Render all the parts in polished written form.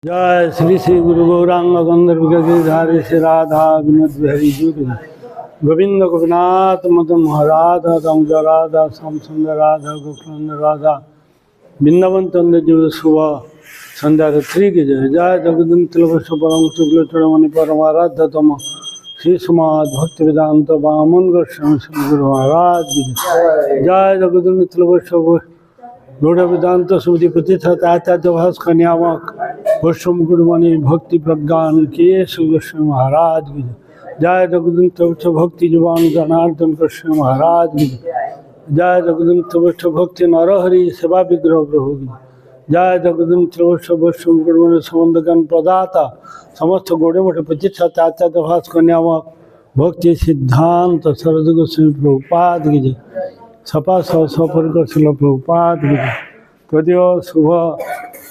जय श्री श्री गुरु गौरांग गंधर्व गिरिधारी श्री राधा विनोद बिहारी जी गोविंद गोपीनाथ मदन राधा दामोदर राधा श्याम सुंदर राधा गोकुल राधा वृंदावन चंद्र जी शुभ संध्या थ्री की जय जय जगदीश परम शुक्ल चूड़मणि परमाराध्य तम श्री समाज भक्ति वेदांत वामन गोस्वामी श्री गुरु महाराज की जय जगदीश गौड़ वेदांत सुमति प्रतिष्ठा आचार्य भाष कन्यामक वैष्णव गुरुमणि भक्ति प्रज्ञान के गोस्वामी महाराज की जय जगदीश भक्ति जुबान जनार्दन गोस्वामी महाराज की जय जगदीश भक्ति नरहरि सेवा विग्रह प्रभु की जय जगदीश वैष्णव गुरुमणि संबंध ज्ञान प्रदाता समस्त गौड़े मठ प्रतिष्ठा आचार्य भाष कन्यामक भक्ति सिद्धांत शरद गोस्वामी प्रभुपाद की जय सपा सपरिकर शिल प्रभुपाद की तदीय शुभ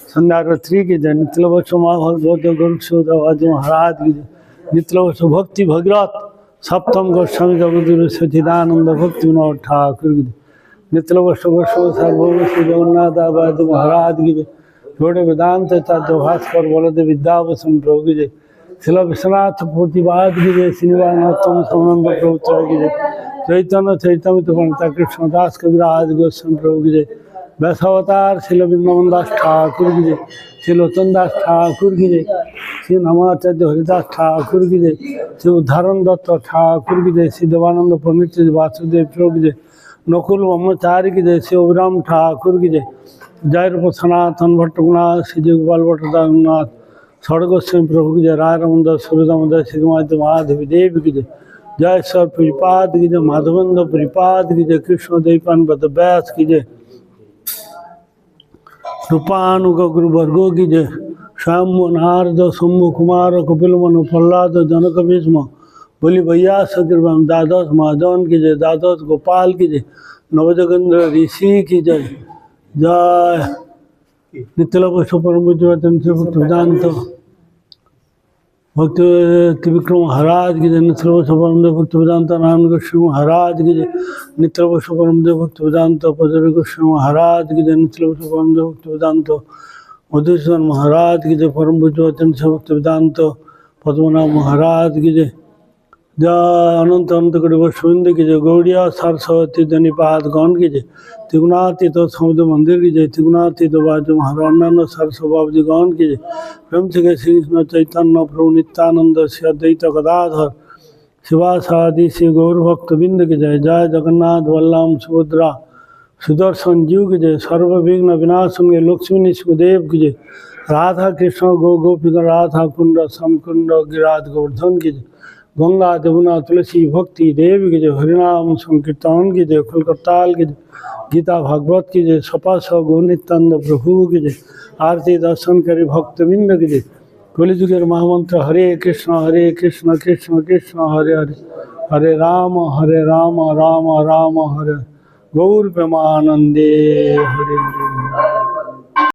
संध्या रात्रि की जय नित्यलवश गौरक्षोद महाराज की जय नित्यलवश भक्ति भगीरथ सप्तम गोस्वामी जगदगुरु सचिदानंद भक्ति विनोद ठाकुर की जय नित्यलवश गोस्वामी सार्वभौम श्री जगन्नाथ आबाद महाराज की जय जोड़े वेदांत चार्य भास्कर बलदेव विद्याभूषण प्रभु की जय शिला विश्वनाथ प्रतिवाद की जय श्रीनिवासम समानंद प्रभु की जय चैतन्य चैतन्य पंडित कृष्णदास कविराज गोस्वामी प्रभु की जय वैसावतार श्री वृंदावन दास ठाकुर की जय श्री लोचन दास ठाकुर की जय श्री नमाचार्य हरिदास ठाकुर की जय श्री उद्धारण दत्त ठाकुर की जय श्री देवानंद पंडित वासुदेव प्रभु की जय नकुल ब्रह्मचारी की जय श्री अभिराम ठाकुर की जय जय रूप सनातन भट्टनाथ श्री गोपाल भट्टनाथ षड़ गोस्वामी प्रभु की जय राय रमन सूर्यदामोदर श्री माधवी देव की जय जय सर परिपाद की जय माधवेंद्र परिपाद की जय कृष्ण देवपान बद व्यास की जय रूपानुग गुरु वर्गो की जय श्याम नारद शंभु कुमार कपिल मनु प्रहलाद जनक भीष्म बोली भैया सकृपम द्वादश महाजन की जय द्वादश गोपाल की जय नवजगेंद्र ऋषि की जय जय नित्यलवश परम वेदांत भक्ति त्रिविक्रम महाराज की जय नित्यलवश परम भक्ति वेदांत नारायण गोस्वामी महाराज की जय नित्यलवश परम भक्ति वेदांत पदवी गोस्वामी महाराज की जय नित्यलवश परम भक्ति वेदांत मधुसूदन महाराज की जय परम भक्ति वेदांत पद्मनाभ महाराज की जय जय अनंत अनंत कोटि वैष्णव की जय गौड़िया सरस्वती धनीपाद गौन की जय त्रिगुणातीत समुद्र मंदिर की जय त्रिगुणातीत बाजू महारान्य सरस्व बाबूजी गौन की जय प्रेम से श्री कृष्ण चैतन्य प्रभु नित्यानंद श्री अद्वैत गदाधर शिवासादि श्री गौर भक्त बिंद की जय जय जगन्नाथ बलराम सुभद्रा सुदर्शन जीव की जय सर्वविघ्न विनाशन के लक्ष्मी निष्कुदेव की जय राधा कृष्ण गौ गोपी राधा कुंड समकुंड गिराज गोवर्धन की जय गंगा जमुना तुलसी भक्ति देव की जय हरिनाम संकीर्तन की जय खुलकताल की जय गीता भागवत की जय सपा गौ नित्यानंद प्रभु की जय आरती दर्शन करी भक्तबिंद की जय कलिजुगेर महामंत्र हरे कृष्ण कृष्ण कृष्ण हरे हरे हरे राम राम राम हरे गौर प्रेमानंदे हरे हरे।